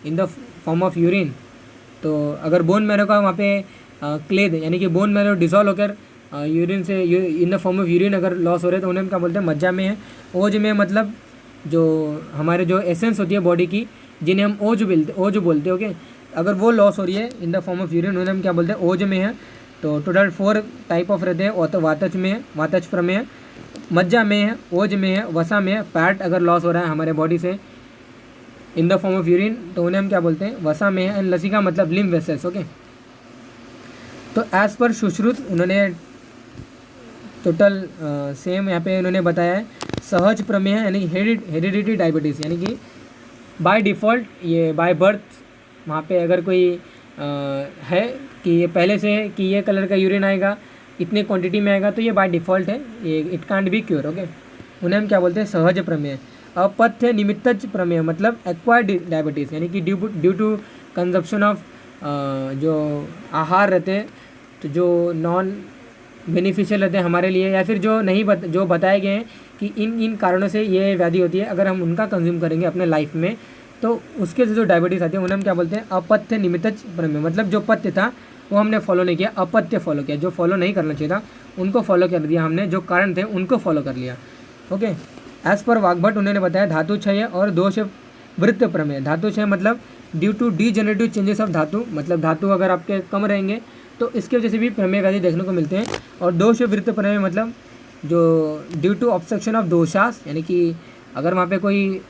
इन द फॉर्म ऑफ यूरिन, तो अगर बोन मैरो का वहाँ पे क्लेद यानी कि बोन मैरो डिसॉल्व होकर यूरिन से इन द फॉर्म ऑफ यूरिन अगर लॉस हो रहे तो उन्हें हम क्या बोलते हैं? मज्जा में है। ओज में मतलब जो हमारे जो एसेंस होती है बॉडी की, जिन्हें हम ओज बोलते हैं, ओके। अगर वो लॉस हो रही है इन द फॉर्म ऑफ यूरिन, उन्हें हम क्या बोलते हैं? ओज में है। तो टोटल 4 टाइप ऑफ रहते हैं। और तो वातज में है, वातज प्रमेय है, मज्जा में है, ओज में है, वसा में है। फैट अगर लॉस हो रहा है हमारे बॉडी से इन द फॉर्म ऑफ यूरिन तो उन्हें हम क्या बोलते हैं? वसा में है। एंड लसिका मतलब लिम्फ वेसल्स, ओके। तो एज पर सुश्रुत उन्होंने टोटल सेम यहाँ पे उन्होंने बताया है। सहज प्रमेय यानी हेरिडिटी डायबिटीज़, यानी कि बाय डिफ़ॉल्ट ये बाय बर्थ वहाँ पे अगर कोई है कि ये पहले से कि ये कलर का यूरिन आएगा, इतने क्वांटिटी में आएगा, तो ये बाय डिफ़ॉल्ट है, ये it can't be cure, okay. उन्हें हम क्या बोलते हैं? सहज प्रमेय। अपथ्य निमित्तज प्रमेय मतलब एक्वायर्ड डायबिटीज़, यानी कि ड्यू टू कंजप्शन ऑफ जो आहार रहते हैं, तो जो नॉन बेनिफिशियल रहते हैं हमारे लिए, या फिर जो नहीं जो बताए गए हैं कि इन कारणों से ये व्याधि होती है, अगर हम उनका कंज्यूम करेंगे अपने लाइफ में तो उसके से जो डायबिटीज़ आती है उन्हें हम क्या बोलते हैं? अपथ्य निमित्तज प्रमेय। मतलब जो पथ्य था वो हमने फॉलो नहीं किया, अपथ्य फॉलो किया। जो फॉलो नहीं करना चाहिए था उनको फॉलो कर दिया हमने, जो कारण थे उनको फॉलो कर लिया, ओके। एज पर वाग्भट उन्होंने बताया धातु क्षय और दोष वृत्त प्रमेय। धातु क्षय मतलब due to degenerative changes of धातु, मतलब धातु अगर आपके कम रहेंगे तो इसकी वजह से भी प्रमेय व्याधि देखने को मिलते हैं। और दोष वृत्त प्रमेय मतलब जो ड्यू टू ऑब्स्ट्रक्शन ऑफ दोषास, यानी कि अगर वहाँ पे कोई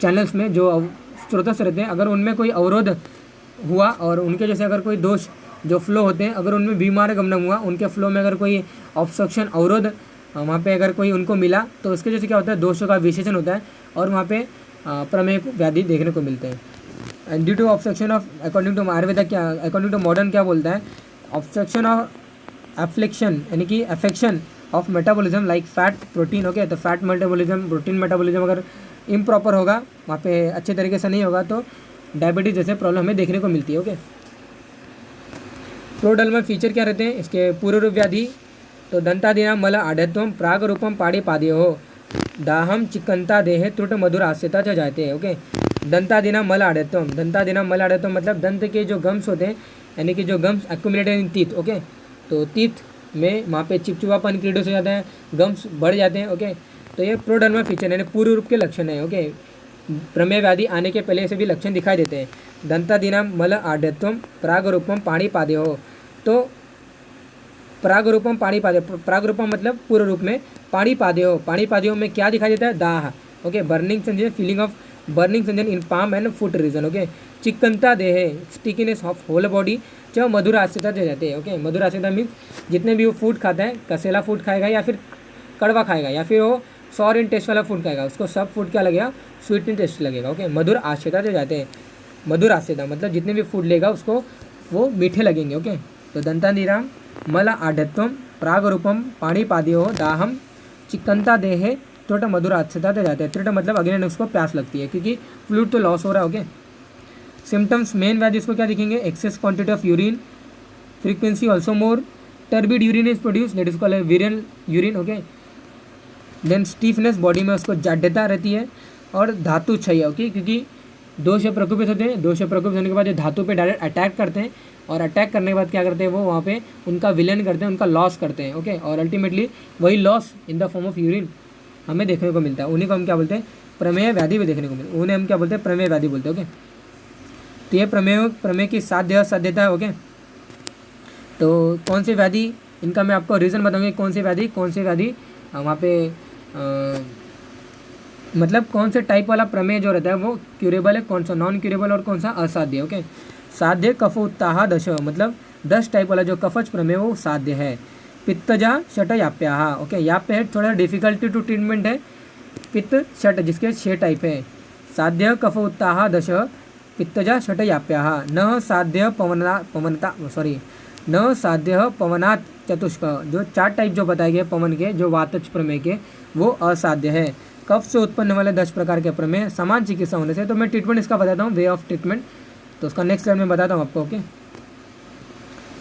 चैनल्स में जो स्रोतस रहते हैं, अगर उनमें कोई अवरोध हुआ और उनके जैसे अगर कोई दोष जो फ्लो होते हैं, अगर उनमें बीमार गमन हुआ, उनके फ्लो में अगर कोई ऑब्स्ट्रक्शन अवरोध वहाँ पे अगर कोई उनको मिला, तो उसके जैसे क्या होता है? दोषों का विशेषण होता है और वहाँ पे प्रमेय व्याधि देखने को मिलते हैं। And due to obstruction of, according to Ayurveda क्या, अकॉर्डिंग टू मॉडर्न क्या बोलता है? ऑब्स्ट्रक्शन ऑफ एफ्लिक्शन यानी कि affection of metabolism like fat protein, okay. तो फैट मेटाबॉलिज्म, प्रोटीन मेटाबॉलिज्म अगर इम्प्रॉपर होगा, वहाँ पे अच्छे तरीके से नहीं होगा, तो डायबिटीज़ जैसे प्रॉब्लम हमें देखने को मिलती है, ओके। प्रोडल में फीचर क्या रहते हैं इसके? पूर्व रूप व्याधि, तो दंतादीनां मल आढ़त्वम प्राग रूपम पाड़ी पादयो दाहम चिकंता देहे त्रुट मधुर आस्यता च जाते हैं, ओके। दंतादीनां मल आढ़त्वम, दंतादीनां मल आढ़त्वम मतलब दंत के जो गम्स होते हैं, यानी कि जो gums accumulated in teeth, okay. तो टीथ में वहाँ पे चिपचिपापन क्रिएट हो जाता है, गम्स बढ़ जाते हैं, ओके। तो ये प्रोडर्मा फीचर यानी पूर्व रूप के लक्षण है, ओके। प्रमेय व्याधि आने के पहले से भी लक्षण दिखाई देते हैं। दंतादीनां मल आढ़त्वम प्राग रूपम पाणी पादयो, तो प्राग रूपम पाणी पादयो, प्राग रूपम मतलब पूर्व रूप में, पाणी पादयो में क्या दिखाई देता है? दाह, okay. Burning sensation, feeling of burning sensation in palm and foot region, okay. चिकनता देह, स्टिकीनेस ऑफ होल बॉडी, जो मधुर आस्यता जो रहते हैं, ओके। मधुर आस्यता मीन्स जितने भी वो फूड खाता है, कसेला फूड खाएगा या फिर कड़वा खाएगा या फिर वो सॉर इन टेस्ट वाला फूड खाएगा, उसको सब फूड क्या लगेगा? स्वीट इन टेस्ट लगेगा, ओके। मधुर आस्यता जो जाते हैं, मधुर आस्यता मतलब जितने भी फूड लेगा उसको वो मीठे लगेंगे, ओके। तो दंतादीनां मल आढ़त्वम प्राग रूपम पाणी पादयो दाहम चिकनता देहे त्रुट मधुर आस्यता जो जाते हैं। त्रुट मतलब अगेन उसको प्यास लगती है क्योंकि फ्लूइड तो लॉस हो रहा है, ओके। सिम्टम्स मेन व्याधि इसको क्या दिखेंगे? Excess quantity of urine, frequency also more, turbid urine is produce, that is called विरियल urine, okay. Then stiffness, body में उसको जाड्यता रहती है, और धातु क्षय, ओके, क्योंकि दोष से प्रकोपित होते हैं, दोष से प्रकोपित होने के बाद ये धातु पे डायरेक्ट अटैक करते हैं, और अटैक करने के बाद क्या करते हैं वो वहाँ पे उनका विलन करते हैं, उनका लॉस करते हैं। ओके, और अल्टीमेटली वही loss in the form of urine हमें देखने को मिलता है। उन्हीं को हम क्या बोलते हैं, प्रमेय व्याधि भी देखने को मिलता है, उन्हें हम क्या बोलते हैं, प्रमेय व्याधि बोलते हैं। ओके, तो ये प्रमेय की साध्यता है। ओके, तो कौन सी व्याधि, इनका मैं आपको रीज़न बताऊंगी, कौन सी व्याधि वहाँ पे मतलब कौन से टाइप वाला प्रमेय जो रहता है वो क्यूरेबल है, कौन सा नॉन क्यूरेबल और कौन सा असाध्य। ओके, साध्य कफ उत्ताह दश, मतलब 10 टाइप वाला जो कफज प्रमेय वो साध्य है। पित्तजा शट याप्याह। ओके, याप्य है थोड़ा डिफिकल्टी टू ट्रीटमेंट है, पित्त शट जिसके 6 टाइप है। साध्य कफ उत्ताह दश पित्तजा शट याप्याह। न साध्य पवनात् चतुष्क, जो 4 टाइप जो बताए गए पवन के, जो वातज प्रमेय के, वो असाध्य है। कफ से उत्पन्न वाले 10 प्रकार के प्रमेय समान चिकित्सा होने से। तो मैं ट्रीटमेंट इसका बताता हूँ, वे ऑफ ट्रीटमेंट, तो उसका नेक्स्ट स्लाइड में बताता हूँ आपको। ओके,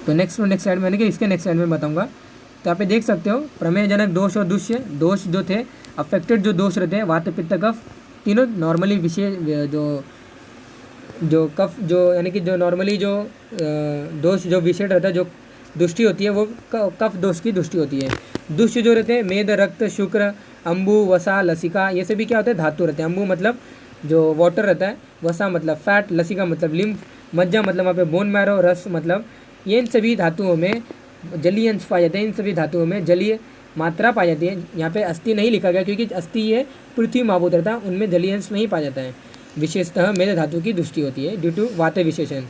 तो नेक्स्ट स्लाइड में कि इसके नेक्स्ट स्लाइड में बताऊँगा। तो यहाँ पे देख सकते हो प्रमेयजनक दोष और दुष्य दोष जो थे, अफेक्टेड जो दोष रहते हैं, वात पित्त कफ तीनों नॉर्मली विशेष जो कफ जो यानी कि जो नॉर्मली जो दोष जो विशेष रहता है, जो दुष्टि होती है वो कफ दोष की दुष्टि होती है। दुष्य जो रहते हैं मेद, रक्त, शुक्र, अम्बु, वसा, लसिका, ये सभी क्या होते हैं, धातु रहते हैं। अम्बु मतलब जो वाटर रहता है, वसा मतलब फैट, लसिका मतलब लिम्फ, मज्जा मतलब वहाँ पे बोन मैरो, रस मतलब, ये इन सभी धातुओं में जलीय अंश पाए जाते हैं। इन सभी धातुओं में जलीय मात्रा पाई जाती है। यहाँ पे अस्थि नहीं लिखा गया क्योंकि अस्थि ये पृथ्वी माभूत रहता है, उनमें जलीय अंश नहीं पाया जाता है। विशेषतः मेद धातु की दृष्टि होती है ड्यू टू वात विशेषण।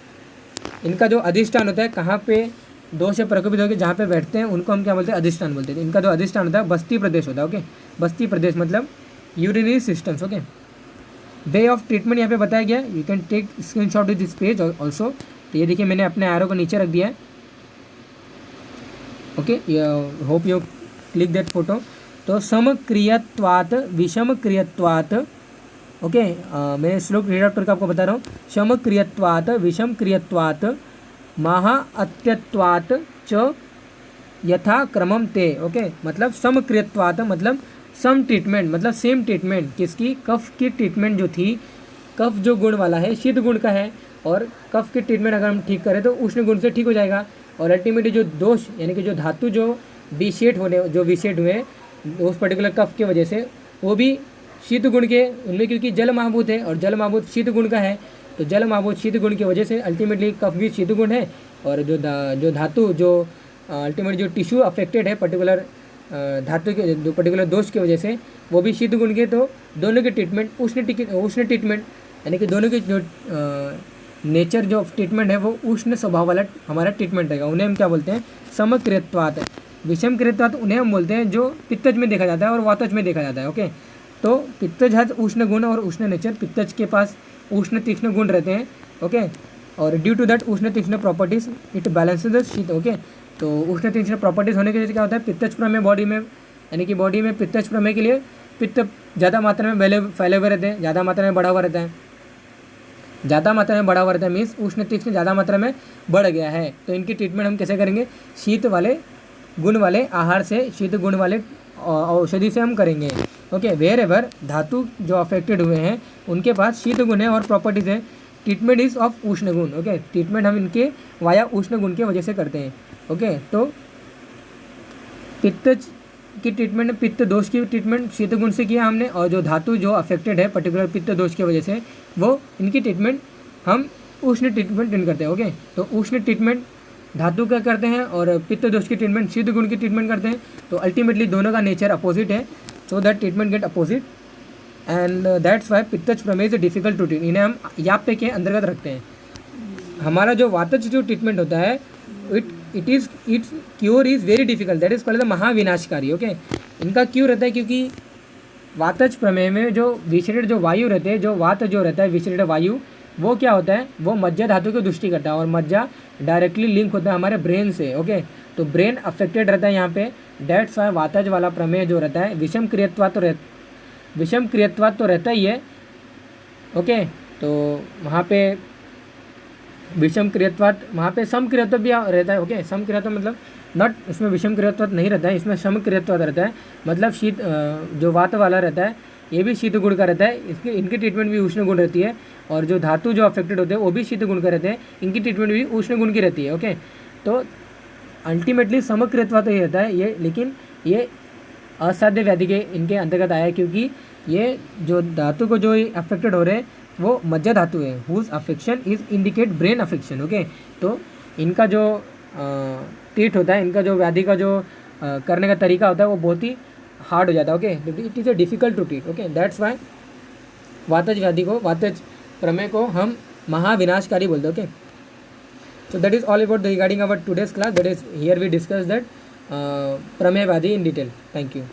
इनका जो अधिष्ठान होता है, कहाँ पे दोष से प्रकोपित होकर जहाँ पे बैठते हैं उनको हम क्या बोलते हैं, अधिष्ठान बोलते हैं। इनका जो अधिष्ठान होता है बस्ती प्रदेश होता है। ओके, बस्ती प्रदेश मतलब urinary systems. Okay, way of treatment यहाँ पे बताया गया, you can take screenshot with this page also. तो ये देखिए मैंने अपने एरो को नीचे रख दिया है। Okay, hope you click that photo. तो समक्रियत्वात् विषम क्रियत्वात्, ओके, मैं श्लोक रीड आउट करके आपको बता रहा हूँ। समक्रियत्वात् विषम क्रियत्वात् महा अत्यत्वात् च यथा क्रमम ते। ओके, मतलब समक्रियत्वात् मतलब सम ट्रीटमेंट, मतलब सेम ट्रीटमेंट किसकी, कफ की ट्रीटमेंट जो थी, कफ जो गुण वाला है शीत गुण का है, और कफ की ट्रीटमेंट अगर हम ठीक करें तो उष्ण गुण से ठीक हो जाएगा। और अल्टीमेटली जो दोष यानी कि जो धातु जो विशेड हुए उस पर्टिकुलर कफ की वजह से, वो भी शीत गुण के उनमें, क्योंकि जल महाभूत है और जल महाभूत शीत गुण का है, तो जल महाभूत शीत गुण की वजह से अल्टीमेटली कफ भी शीत गुण है। और जो धातु जो अल्टीमेट जो टिश्यू अफेक्टेड है पर्टिकुलर धातु के जो पर्टिकुलर दोष की वजह से, वो भी शीत गुण के। तो दोनों के ट्रीटमेंट उष्ण ट्रीटमेंट यानी कि दोनों के जो नेचर जो ट्रीटमेंट है वो उष्ण स्वभाव वाला हमारा ट्रीटमेंट रहेगा। उन्हें हम क्या बोलते हैं, समक्रियत्वात्। विषम क्रियत्वात् उन्हें हम बोलते हैं जो पित्तज में देखा जाता है और वातज में देखा जाता है। ओके, तो पित्तज है उष्ण गुण और उष्ण नेचर, पित्तज के पास उष्ण तीक्ष्ण गुण रहते हैं। ओके, और ड्यू टू दैट उष्ण तीक्ष्ण प्रॉपर्टीज इट बैलेंसेस द शीत। ओके, तो उष्ण तीक्ष्ण प्रॉपर्टीज होने की वजह से क्या होता है, पित्तज प्रमेय बॉडी में यानी कि बॉडी में पित्तज प्रमेय के लिए पित्त ज़्यादा मात्रा में फैले हुए रहते हैं, ज़्यादा मात्रा में बढ़ा हुआ रहता है। ज़्यादा मात्रा में बढ़ा हुआ रहता है मीन्स उष्ण तीक्ष्ण ज़्यादा मात्रा में बढ़ गया है। तो इनकी ट्रीटमेंट हम कैसे करेंगे, शीत वाले गुण वाले आहार से, शीत गुण वाले औषधि से हम करेंगे। ओके, वेयर एवर धातु जो अफेक्टेड हुए हैं उनके पास शीत गुण है और प्रॉपर्टीज़ है, ट्रीटमेंट इज ऑफ उष्ण गुण। ओके, ट्रीटमेंट हम इनके वाया उष्ण गुण की वजह से करते हैं। ओके, तो पित्त की ट्रीटमेंट, पित्त दोष की ट्रीटमेंट शीत गुण से किया हमने, और जो धातु जो अफेक्टेड है पर्टिकुलर पित्त दोष की वजह से, वो इनकी ट्रीटमेंट हम उष्ण ट्रीटमेंट करते हैं। ओके, तो उष्ण ट्रीटमेंट धातु का करते हैं और पित्त दोष की ट्रीटमेंट शीत गुण की ट्रीटमेंट करते हैं। तो अल्टीमेटली दोनों का नेचर अपोजिट है, so that treatment get opposite and that's why पित्तज प्रमेय इज डिफिकल्ट टू ट्रीट। इन्हें हम याप्य के अंतर्गत रखते हैं। हमारा जो वातज जो ट्रीटमेंट होता है its cure is very difficult, that is called the महाविनाशकारी। ओके, इनका क्यों रहता है, क्योंकि वातज प्रमेय में जो विशेषित जो वायु रहते हैं, जो वात जो रहता है विशेषित वायु, वो क्या होता है, वो मज्जा धातु की दृष्टि करता है और मज्जा डायरेक्टली लिंक होता है हमारे ब्रेन से। ओके, तो ब्रेन अफेक्टेड रहता है यहाँ पे, डेट्स वाई वातज वाला प्रमेय जो रहता है विषम क्रियत्वात् तो रहता ही है। ओके, तो वहाँ पे विषम क्रियत्वात्, वहाँ पे सम क्रियत्व भी रहता है। ओके, सम क्रियत्व मतलब नॉट, इसमें विषम क्रियत्व नहीं रहता है, इसमें सम क्रियत्व रहता है। मतलब शीत जो वात वाला रहता है ये भी शीत गुण का रहता है, इसकी इनकी ट्रीटमेंट भी उष्ण गुण रहती है। और जो धातु जो अफेक्टेड होते हैं वो भी शीत गुण का रहते हैं, इनकी ट्रीटमेंट भी उष्ण गुण की रहती है। ओके, तो अल्टीमेटली समकृतवा तो ये रहता है ये, लेकिन ये असाध्य व्याधि के इनके अंतर्गत आया है, क्योंकि ये जो धातु को जो अफेक्टेड हो रहे हैं वो मज्जा धातु है, whose affection is indicate brain affection. Okay, तो इनका जो ट्रीट होता है, इनका जो व्याधि का जो करने का तरीका होता है वो बहुत ही हार्ड हो जाता है। Okay, it is a difficult to treat. Okay, that's why वातज व्याधि को, वातज प्रमेय को हम महाविनाशकारी बोलते हैं। Okay, so that is all about the regarding our today's class, that is here we discussed that प्रमेय व्याधि in detail. Thank you.